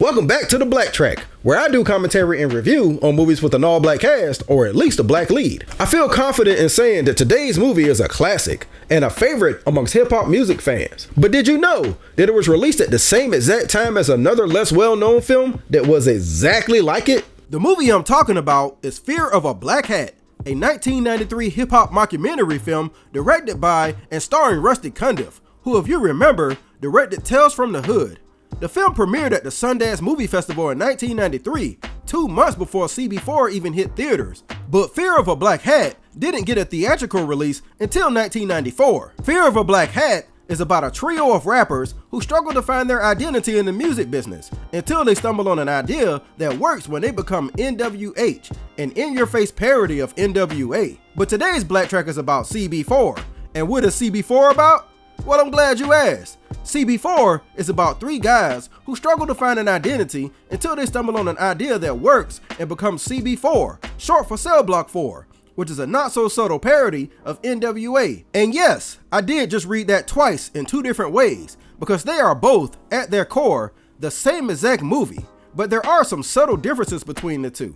Welcome back to the BlackTrack, where I do commentary and review on movies with an all-black cast, or at least a black lead. I feel confident in saying that today's movie is a classic, and a favorite amongst hip-hop music fans. But did you know that it was released at the same exact time as another less well-known film that was exactly like it? The movie I'm talking about is Fear of a Black Hat, a 1993 hip-hop mockumentary film directed by and starring Rusty Cundiff, who, if you remember, directed Tales from the Hood. The film premiered at the Sundance Movie Festival in 1993, 2 months before CB4 even hit theaters. But Fear of a Black Hat didn't get a theatrical release until 1994. Fear of a Black Hat is about a trio of rappers who struggle to find their identity in the music business until they stumble on an idea that works when they become NWH, an in-your-face parody of NWA. But today's BlackTrack is about CB4. And what is CB4 about? Well, I'm glad you asked. CB4 is about 3 guys who struggle to find an identity until they stumble on an idea that works and become CB4, short for Cell Block 4, which is a not so subtle parody of NWA. And yes, I did just read that twice in 2 different ways, because they are both, at their core, the same exact movie, but there are some subtle differences between the two.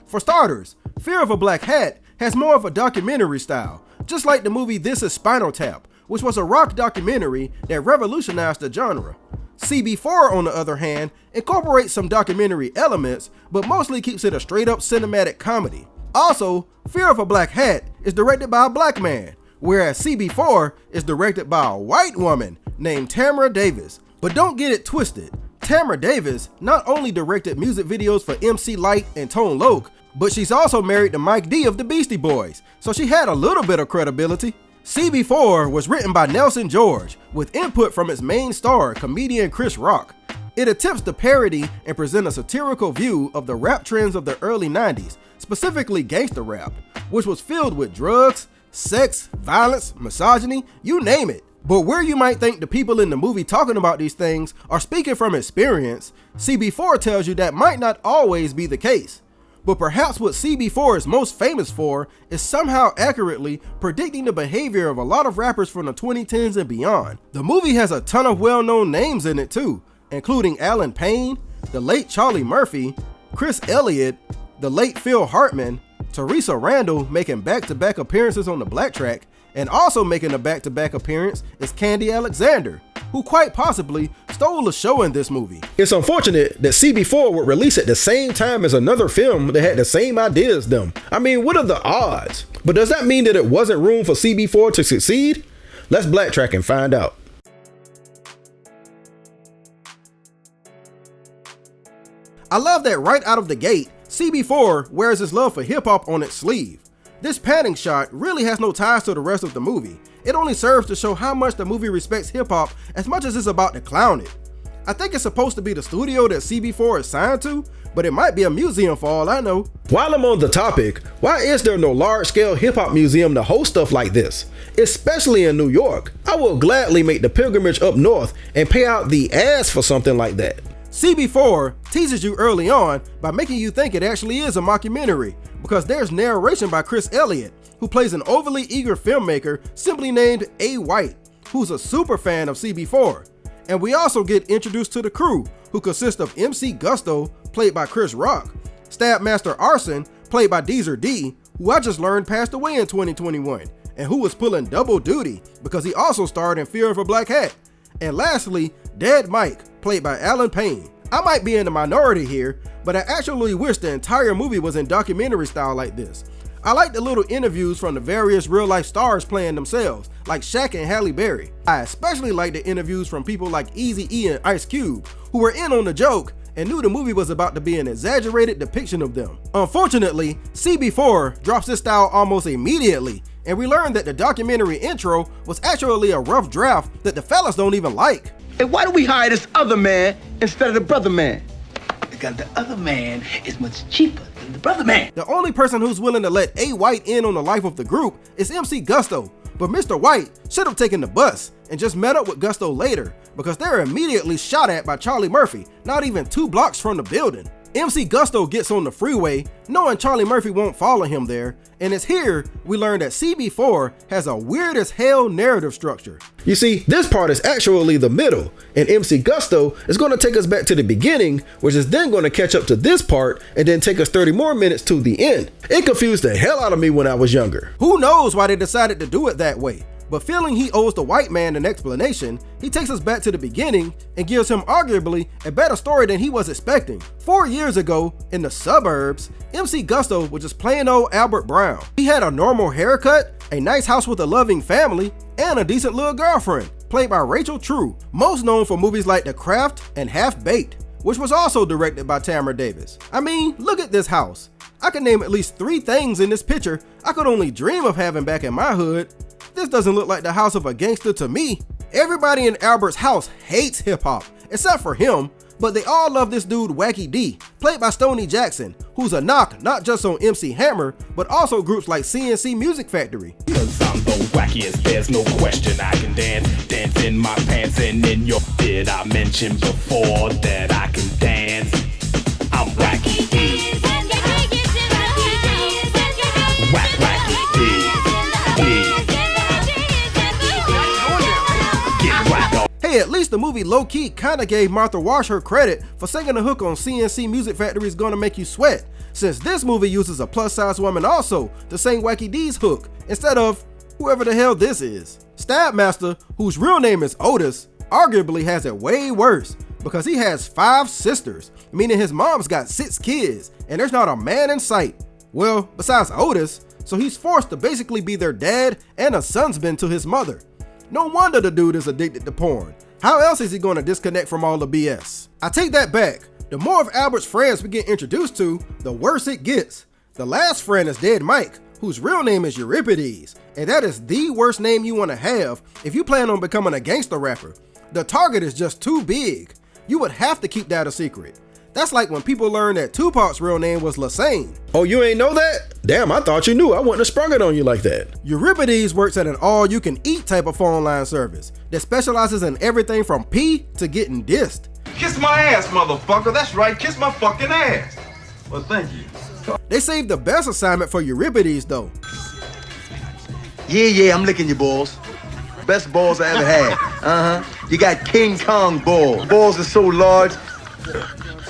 For starters, Fear of a Black Hat has more of a documentary style, just like the movie This Is Spinal Tap, which was a rock documentary that revolutionized the genre. CB4, on the other hand, incorporates some documentary elements, but mostly keeps it a straight-up cinematic comedy. Also, Fear of a Black Hat is directed by a black man, whereas CB4 is directed by a white woman named Tamara Davis. But don't get it twisted, Tamara Davis not only directed music videos for MC Lyte and Tone Loc, but she's also married to Mike D of the Beastie Boys, so she had a little bit of credibility. CB4 was written by Nelson George, with input from its main star, comedian Chris Rock. It attempts to parody and present a satirical view of the rap trends of the early 90s, specifically gangsta rap, which was filled with drugs, sex, violence, misogyny, you name it. But where you might think the people in the movie talking about these things are speaking from experience, CB4 tells you that might not always be the case. But perhaps what CB4 is most famous for is somehow accurately predicting the behavior of a lot of rappers from the 2010s and beyond. The movie has a ton of well-known names in it too, including Allen Payne, the late Charlie Murphy, Chris Elliott, the late Phil Hartman, Teresa Randall making back-to-back appearances on the BlackTrack, and also making a back-to-back appearance is Candy Alexander, who quite possibly stole the show in this movie. It's unfortunate that CB4 would release at the same time as another film that had the same idea as them. I mean, what are the odds? But does that mean that it wasn't room for CB4 to succeed? Let's BlackTrack and find out. I love that right out of the gate, CB4 wears his love for hip-hop on its sleeve. This panning shot really has no ties to the rest of the movie. It only serves to show how much the movie respects hip-hop as much as it's about to clown it. I think it's supposed to be the studio that CB4 is signed to, but it might be a museum for all I know. While I'm on the topic, why is there no large-scale hip-hop museum to host stuff like this? Especially in New York. I will gladly make the pilgrimage up north and pay out the ass for something like that. CB4 teases you early on by making you think it actually is a mockumentary, because there's narration by Chris Elliott, who plays an overly eager filmmaker simply named A. White, who's a super fan of CB4. And we also get introduced to the crew, who consist of MC Gusto, played by Chris Rock, Stabmaster Arson, played by Deezer D, who I just learned passed away in 2021, and who was pulling double duty because he also starred in Fear of a Black Hat. And lastly, Dead Mike, played by Allen Payne. I might be in the minority here, but I actually wish the entire movie was in documentary style like this. I like the little interviews from the various real-life stars playing themselves, like Shaq and Halle Berry. I especially like the interviews from people like Eazy-E and Ice Cube, who were in on the joke and knew the movie was about to be an exaggerated depiction of them. Unfortunately, CB4 drops this style almost immediately, and we learned that the documentary intro was actually a rough draft that the fellas don't even like. Hey, why do we hire this other man instead of the brother man? Because the other man is much cheaper than the brother man. The only person who's willing to let A. White in on the life of the group is MC Gusto, but Mr. White should have taken the bus and just met up with Gusto later, because they're immediately shot at by Charlie Murphy, not even 2 blocks from the building. MC Gusto gets on the freeway, knowing Charlie Murphy won't follow him there, and it's here we learn that CB4 has a weird as hell narrative structure. You see, this part is actually the middle, and MC Gusto is going to take us back to the beginning, which is then going to catch up to this part, and then take us 30 more minutes to the end. It confused the hell out of me when I was younger. Who knows why they decided to do it that way? But feeling he owes the white man an explanation, he takes us back to the beginning and gives him arguably a better story than he was expecting. 4 years ago, in the suburbs, MC Gusto was just plain old Albert Brown. He had a normal haircut, a nice house with a loving family, and a decent little girlfriend, played by Rachel True, most known for movies like The Craft and Half Baked, which was also directed by Tamara Davis. I mean, look at this house. I can name at least 3 things in this picture I could only dream of having back in my hood. This doesn't look like the house of a gangster to me. Everybody in Albert's house hates hip hop, except for him, but they all love this dude Wacky D, played by Stoney Jackson, who's a knock not just on MC Hammer, but also groups like CNC Music Factory. Cause I'm the wackiest, there's no question I can dance in my pants and in your did I mention before that I can dance? I'm Wacky D. Wacky D. Hey, at least the movie low-key kinda gave Martha Wash her credit for singing the hook on CNC Music Factory's Gonna Make You Sweat, since this movie uses a plus-size woman also to sing Wacky D's hook, instead of whoever the hell this is. Stabmaster, whose real name is Otis, arguably has it way worse, because he has 5 sisters, meaning his mom's got 6 kids, and there's not a man in sight. Well, besides Otis, so he's forced to basically be their dad and a sunsman to his mother. No wonder the dude is addicted to porn. How else is he going to disconnect from all the BS? I take that back. The more of Albert's friends we get introduced to, the worse it gets. The last friend is Dead Mike, whose real name is Euripides, and that is the worst name you want to have if you plan on becoming a gangster rapper. The target is just too big. You would have to keep that a secret. That's like when people learned that Tupac's real name was Lassane. Oh, you ain't know that? Damn, I thought you knew. I wouldn't have sprung it on you like that. Euripides works at an all-you-can-eat type of phone line service that specializes in everything from pee to getting dissed. Kiss my ass, motherfucker. That's right, kiss my fucking ass. Well, thank you. They saved the best assignment for Euripides, though. Yeah, I'm licking your balls. Best balls I ever had. You got King Kong balls. Balls are so large.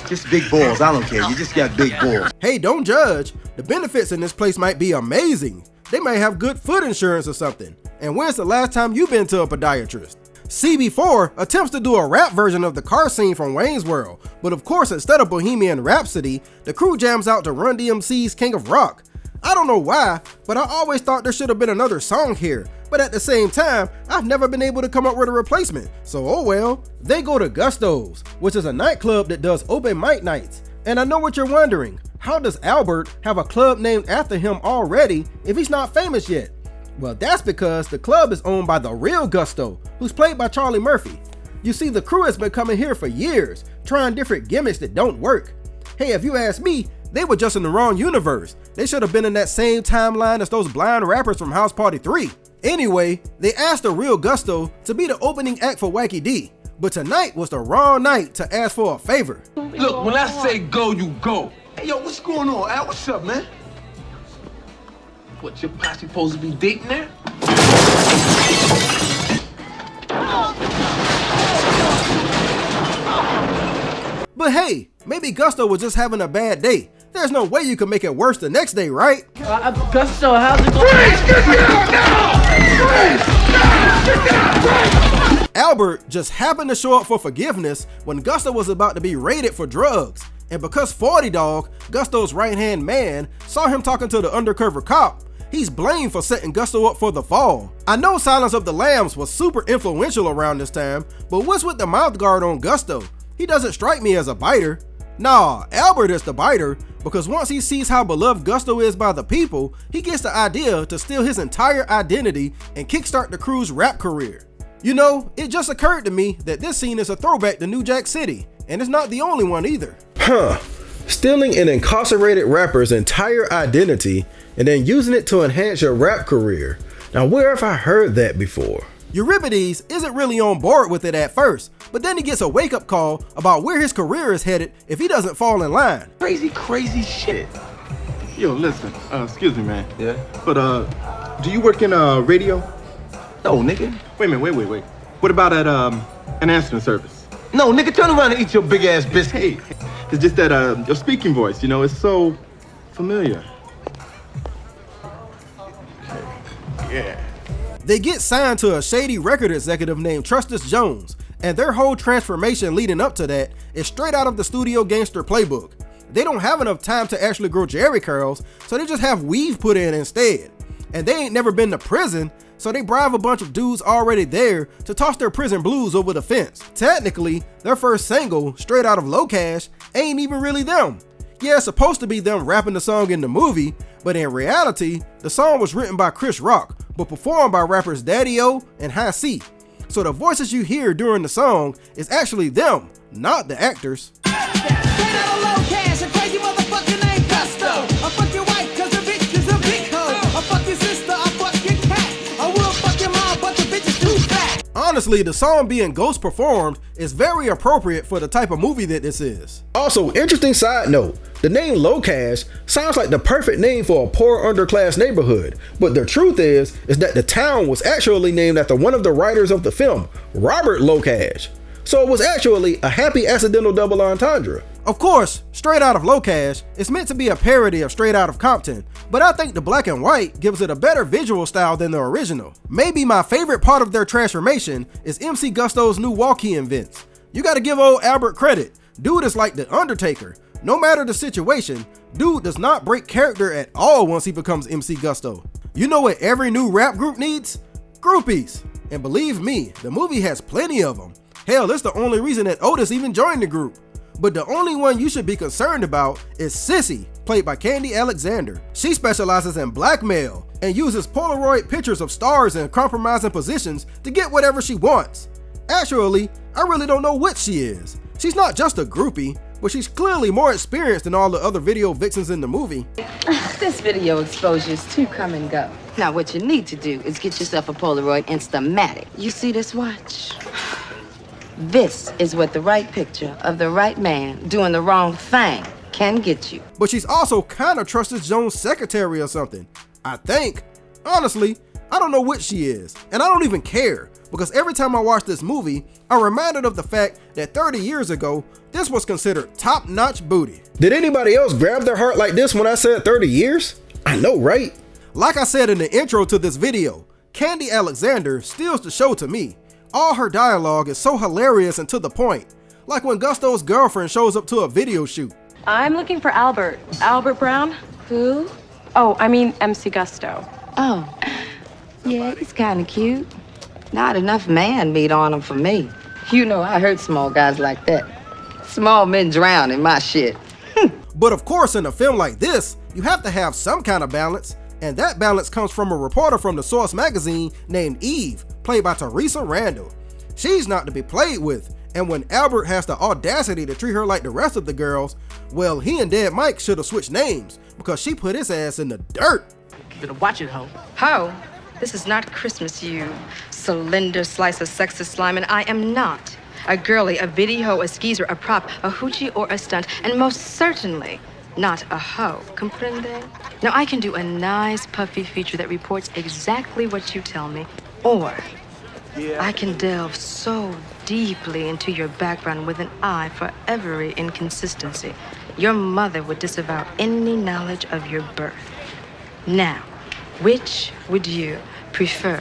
Just big balls, I don't care. You just got big balls. Hey, don't judge. The benefits in this place might be amazing. They might have good foot insurance or something. And when's the last time you've been to a podiatrist? CB4 attempts to do a rap version of the car scene from Wayne's World, but of course instead of Bohemian Rhapsody, the crew jams out to Run DMC's King of Rock. I don't know why, but I always thought there should have been another song here. But at the same time, I've never been able to come up with a replacement, so oh well. They go to Gusto's, which is a nightclub that does open mic nights. And I know what you're wondering, how does Albert have a club named after him already if he's not famous yet? Well, that's because the club is owned by the real Gusto, who's played by Charlie Murphy. You see, the crew has been coming here for years, trying different gimmicks that don't work. Hey, if you ask me, they were just in the wrong universe. They should have been in that same timeline as those blind rappers from House Party 3. Anyway, they asked the real Gusto to be the opening act for Wacky D, but tonight was the wrong night to ask for a favor. Look, when I say go, you go. Hey, yo, what's going on, Al? What's up, man? What, your posse supposed to be dating there? But hey, maybe Gusto was just having a bad day. There's no way you can make it worse the next day, right? Gusto, how's it going? Freeze! Get down now! Freeze! Get down! Albert just happened to show up for forgiveness when Gusto was about to be raided for drugs. And because 40 Dog, Gusto's right-hand man, saw him talking to the undercover cop, he's blamed for setting Gusto up for the fall. I know Silence of the Lambs was super influential around this time, but what's with the mouth guard on Gusto? He doesn't strike me as a biter. Nah, Albert is the biter, because once he sees how beloved Gusto is by the people, he gets the idea to steal his entire identity and kickstart the crew's rap career. You know, it just occurred to me that this scene is a throwback to New Jack City, and it's not the only one either. Stealing an incarcerated rapper's entire identity and then using it to enhance your rap career. Now, where have I heard that before? Euripides isn't really on board with it at first, but then he gets a wake-up call about where his career is headed if he doesn't fall in line. Crazy shit. Yo, listen, excuse me, man. Yeah? But, do you work in, radio? No, nigga. Wait a minute, wait. What about at, an answering service? No, nigga, turn around and eat your big ass biscuit. Hey, it's just that, your speaking voice, you know, it's so familiar. Yeah. They get signed to a shady record executive named Trustus Jones, and their whole transformation leading up to that is straight out of the studio gangster playbook. They don't have enough time to actually grow jerry curls, so they just have weave put in instead. And they ain't never been to prison, so they bribe a bunch of dudes already there to toss their prison blues over the fence. Technically, their first single, Straight Out of Low Cash, ain't even really them. Yeah, it's supposed to be them rapping the song in the movie, but in reality, the song was written by Chris Rock, but performed by rappers Daddy-O and High C. So the voices you hear during the song is actually them, not the actors. Honestly, the song being ghost performed is very appropriate for the type of movie that this is. Also, interesting side note, the name Low Cash sounds like the perfect name for a poor underclass neighborhood, but the truth is that the town was actually named after one of the writers of the film, Robert Low Cash. So it was actually a happy accidental double entendre. Of course, Straight Out of Low Cash is meant to be a parody of Straight Outta Compton, but I think the black and white gives it a better visual style than the original. Maybe my favorite part of their transformation is MC Gusto's new walk he invents. You gotta give old Albert credit. Dude is like the Undertaker. No matter the situation, dude does not break character at all once he becomes MC Gusto. You know what every new rap group needs? Groupies. And believe me, the movie has plenty of them. Hell, it's the only reason that Otis even joined the group. But the only one you should be concerned about is Sissy, played by Candy Alexander. She specializes in blackmail and uses Polaroid pictures of stars in compromising positions to get whatever she wants. Actually, I really don't know what she is. She's not just a groupie, but she's clearly more experienced than all the other video vixens in the movie. This video exposure is too come and go. Now what you need to do is get yourself a Polaroid Instamatic. You see this watch? This is what the right picture of the right man doing the wrong thing can get you. But she's also kind of Trustus Jones' secretary or something, I think. Honestly, I don't know what she is, and I don't even care, because every time I watch this movie, I'm reminded of the fact that 30 years ago, this was considered top-notch booty. Did anybody else grab their heart like this when I said 30 years? I know, right? Like I said in the intro to this video, Candy Alexander steals the show to me. All her dialogue is so hilarious and to the point, like when Gusto's girlfriend shows up to a video shoot. I'm looking for Albert. Albert Brown? Who? Oh, I mean MC Gusto. Oh, yeah, he's kind of cute. Not enough man meat on him for me. You know I hurt small guys like that. Small men drown in my shit. But of course, in a film like this, you have to have some kind of balance, and that balance comes from a reporter from the Source magazine named Eve, played by Teresa Randall. She's not to be played with, and when Albert has the audacity to treat her like the rest of the girls, well, he and Dead Mike should have switched names, because she put his ass in the dirt. You better watch it, ho. Ho, this is not Christmas, you slender slice of sexist slime, and I am not a girly, a video, a skeezer, a prop, a hoochie, or a stunt, and most certainly not a hoe. Comprende? Now, I can do a nice puffy feature that reports exactly what you tell me, or I can delve so deeply into your background with an eye for every inconsistency. Your mother would disavow any knowledge of your birth. Now, which would you prefer,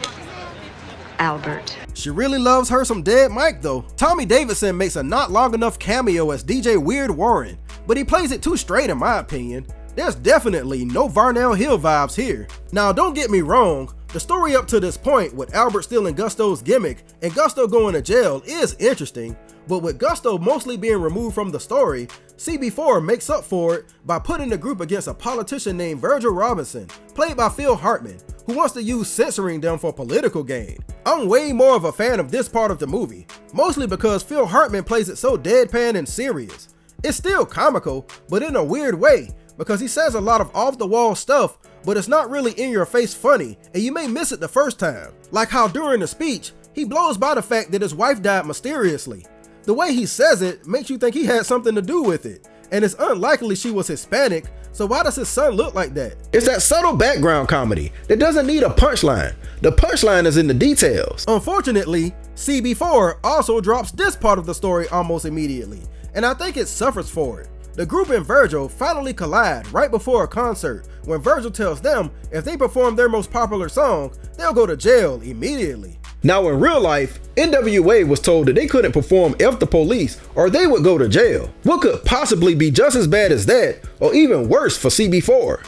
Albert? She really loves her some Dead Mike though. Tommy Davidson makes a not long enough cameo as DJ Weird Warren, but he plays it too straight in my opinion. There's definitely no Varnell Hill vibes here. Now don't get me wrong, the story up to this point with Albert stealing Gusto's gimmick and Gusto going to jail is interesting, but with Gusto mostly being removed from the story, CB4 makes up for it by putting the group against a politician named Virgil Robinson, played by Phil Hartman, who wants to use censoring them for political gain. I'm way more of a fan of this part of the movie, mostly because Phil Hartman plays it so deadpan and serious. It's still comical, but in a weird way, because he says a lot of off-the-wall stuff, but it's not really in-your-face funny, and you may miss it the first time. Like how during the speech, He blows by the fact that his wife died mysteriously. The way he says it makes you think he had something to do with it, and it's unlikely she was Hispanic, so why does his son look like that? It's that subtle background comedy that doesn't need a punchline. The punchline is in the details. Unfortunately, CB4 also drops this part of the story almost immediately, and I think it suffers for it. The group and Virgil finally collide right before a concert when Virgil tells them if they perform their most popular song, they'll go to jail immediately. Now in real life, NWA was told that they couldn't perform F the Police or they would go to jail. What could possibly be just as bad as that, or even worse for CB4?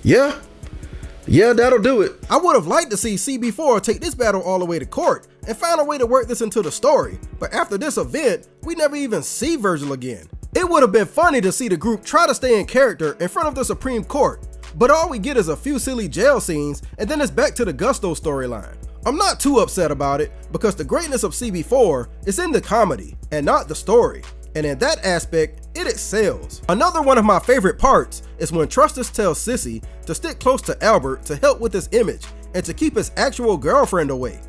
Yeah, that'll do it. I would have liked to see CB4 take this battle all the way to court and find a way to work this into the story, but after this event, we never even see Virgil again. It would have been funny to see the group try to stay in character in front of the Supreme Court, but all we get is a few silly jail scenes and then it's back to the Gusto storyline. I'm not too upset about it because the greatness of CB4 is in the comedy and not the story, and in that aspect, it excels. Another one of my favorite parts is when Trustus tells Sissy to stick close to Albert to help with his image and to keep his actual girlfriend away.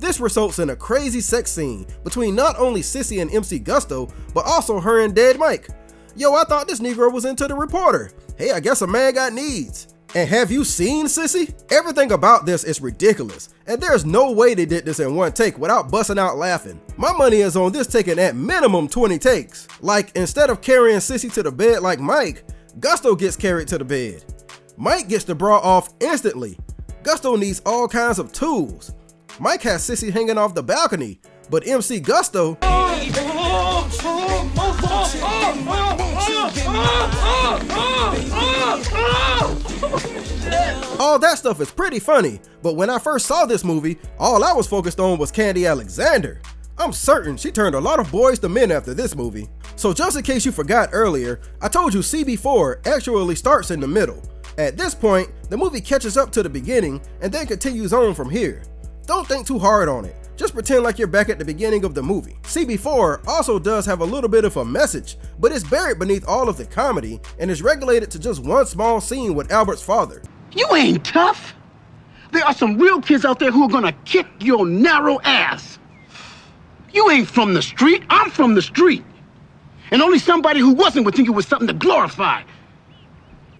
This results in a crazy sex scene between not only Sissy and MC Gusto, but also her and Dead Mike. Yo, I thought this Negro was into the reporter. Hey, I guess a man got needs. And have you seen Sissy? Everything about this is ridiculous, and there's no way they did this in one take without busting out laughing. My money is on this taking at minimum 20 takes. Like, instead of carrying Sissy to the bed like Mike, Gusto gets carried to the bed. Mike gets the bra off instantly. Gusto needs all kinds of tools. Mike has Sissy hanging off the balcony, but MC Gusto... All that stuff is pretty funny, but when I first saw this movie, all I was focused on was Candy Alexander. I'm certain she turned a lot of boys to men after this movie. So just in case you forgot earlier, I told you CB4 actually starts in the middle. At this point, the movie catches up to the beginning and then continues on from here. Don't think too hard on it. Just pretend like you're back at the beginning of the movie. CB4 also does have a little bit of a message, but it's buried beneath all of the comedy and is regulated to just one small scene with Albert's father. You ain't tough. There are some real kids out there who are gonna kick your narrow ass. You ain't from the street, I'm from the street. And only somebody who wasn't would think it was something to glorify.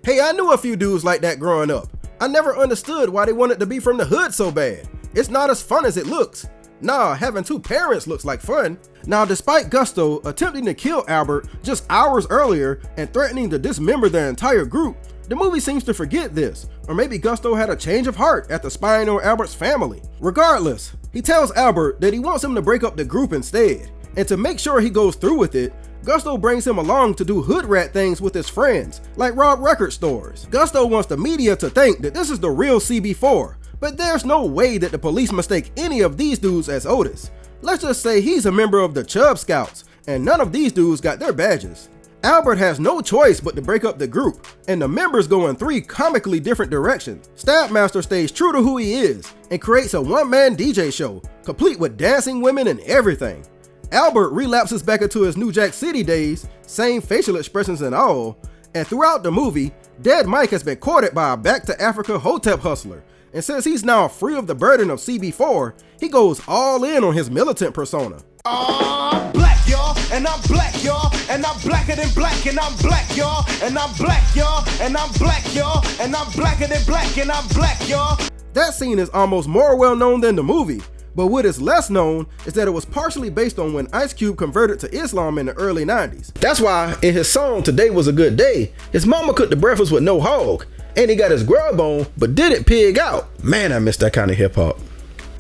Hey, I knew a few dudes like that growing up. I never understood why they wanted to be from the hood so bad. It's not as fun as it looks. Nah, having two parents looks like fun. Now, despite Gusto attempting to kill Albert just hours earlier and threatening to dismember the entire group, the movie seems to forget this, or maybe Gusto had a change of heart after spying on Albert's family. Regardless, he tells Albert that he wants him to break up the group instead, and to make sure he goes through with it, Gusto brings him along to do hood rat things with his friends, like rob record stores. Gusto wants the media to think that this is the real CB4, but there's no way that the police mistake any of these dudes as Otis. Let's just say he's a member of the Chub Scouts, and none of these dudes got their badges. Albert has no choice but to break up the group, and the members go in three comically different directions. Stabmaster stays true to who he is, and creates a one-man DJ show, complete with dancing women and everything. Albert relapses back into his New Jack City days, same facial expressions and all, and throughout the movie, Dead Mike has been courted by a back-to-Africa Hotep hustler, and since he's now free of the burden of CB4, he goes all in on his militant persona. I'm black, y'all, and I'm black, y'all, and I'm blacker than black, and I'm black, y'all, and I'm black, y'all, and I'm black, y'all, and I'm blacker than black, and I'm black, y'all. That scene is almost more well known than the movie, but what is less known is that it was partially based on when Ice Cube converted to Islam in the early 90s. That's why in his song Today Was a Good Day, his mama cooked the breakfast with no hog, and he got his grub on, but didn't pig out. Man, I miss that kind of hip hop.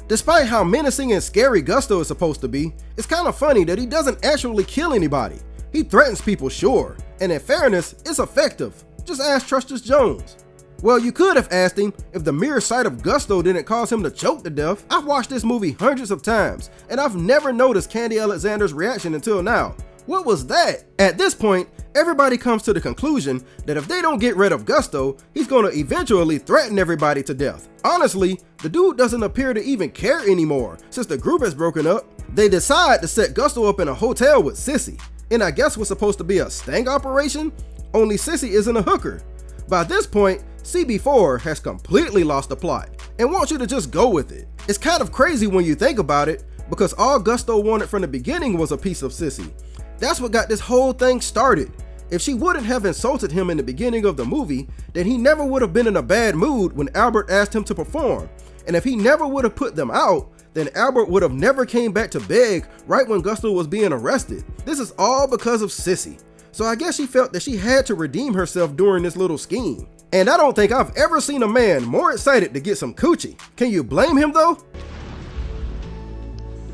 Despite how menacing and scary Gusto is supposed to be, it's kind of funny that he doesn't actually kill anybody. He threatens people, sure, and in fairness, it's effective. Just ask Trustus Jones. Well, you could have asked him if the mere sight of Gusto didn't cause him to choke to death. I've watched this movie hundreds of times, and I've never noticed Candy Alexander's reaction until now. What was that? At this point, everybody comes to the conclusion that if they don't get rid of Gusto, he's gonna eventually threaten everybody to death. Honestly, the dude doesn't appear to even care anymore since the group has broken up. They decide to set Gusto up in a hotel with Sissy, and I guess what's supposed to be a sting operation, only Sissy isn't a hooker. By this point, CB4 has completely lost the plot and wants you to just go with it. It's kind of crazy when you think about it, because all Gusto wanted from the beginning was a piece of Sissy. That's what got this whole thing started. If she wouldn't have insulted him in the beginning of the movie, then he never would have been in a bad mood when Albert asked him to perform. And if he never would have put them out, then Albert would have never came back to beg right when Gusto was being arrested. This is all because of Sissy. So I guess she felt that she had to redeem herself during this little scheme. And I don't think I've ever seen a man more excited to get some coochie. Can you blame him though?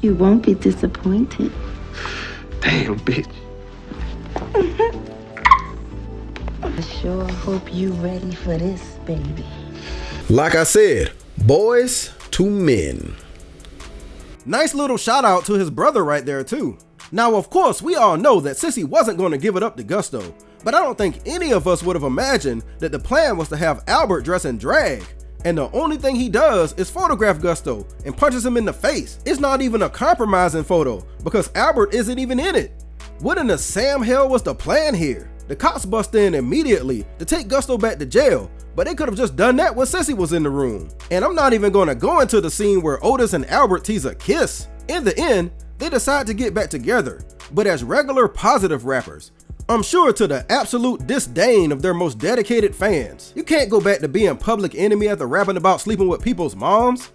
You won't be disappointed. Damn, bitch. I sure hope you ready for this, baby. Like I said, boys to men. Nice little shout out to his brother right there too. Now of course we all know that Sissy wasn't going to give it up to Gusto, but I don't think any of us would have imagined that the plan was to have Albert dress in drag, and the only thing he does is photograph Gusto and punches him in the face. It's not even a compromising photo because Albert isn't even in it. What in the Sam hell was the plan here? The cops bust in immediately to take Gusto back to jail, but they could have just done that when Sissy was in the room. And I'm not even going to go into the scene where Otis and Albert tease a kiss. In the end, they decide to get back together, but as regular positive rappers. I'm sure to the absolute disdain of their most dedicated fans. You can't go back to being public enemy after rapping about sleeping with people's moms.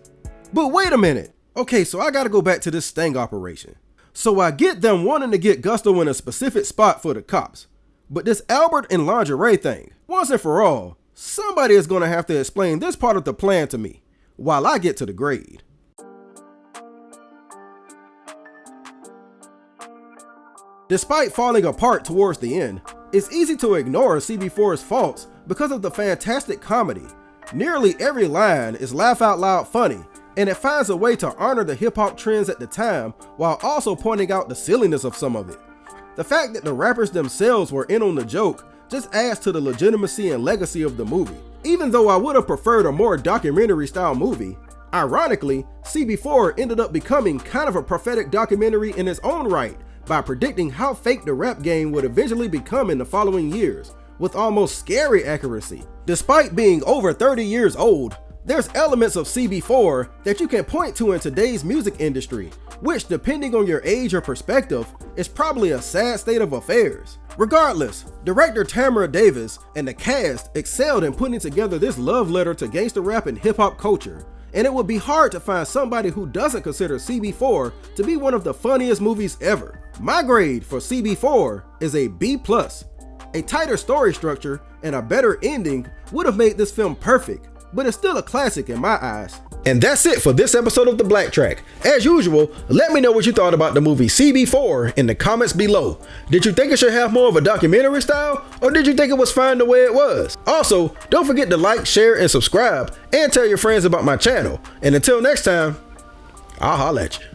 But wait a minute. Okay, so I gotta go back to this sting operation. So I get them wanting to get Gusto in a specific spot for the cops. But this Albert and lingerie thing, once and for all, somebody is gonna have to explain this part of the plan to me while I get to the grade. Despite falling apart towards the end, it's easy to ignore CB4's faults because of the fantastic comedy. Nearly every line is laugh out loud funny, and it finds a way to honor the hip hop trends at the time while also pointing out the silliness of some of it. The fact that the rappers themselves were in on the joke just adds to the legitimacy and legacy of the movie. Even though I would have preferred a more documentary style movie, ironically, CB4 ended up becoming kind of a prophetic documentary in its own right, by predicting how fake the rap game would eventually become in the following years, with almost scary accuracy. Despite being over 30 years old, there's elements of CB4 that you can point to in today's music industry, which depending on your age or perspective, is probably a sad state of affairs. Regardless, director Tamara Davis and the cast excelled in putting together this love letter to gangsta rap and hip hop culture, and it would be hard to find somebody who doesn't consider CB4 to be one of the funniest movies ever. My grade for CB4 is a B+. A tighter story structure and a better ending would have made this film perfect, but it's still a classic in my eyes. And that's it for this episode of the BlackTrack. As usual, let me know what you thought about the movie CB4 in the comments below. Did you think it should have more of a documentary style, or did you think it was fine the way it was? Also, don't forget to like, share, and subscribe, and tell your friends about my channel. And until next time, I'll holla at you.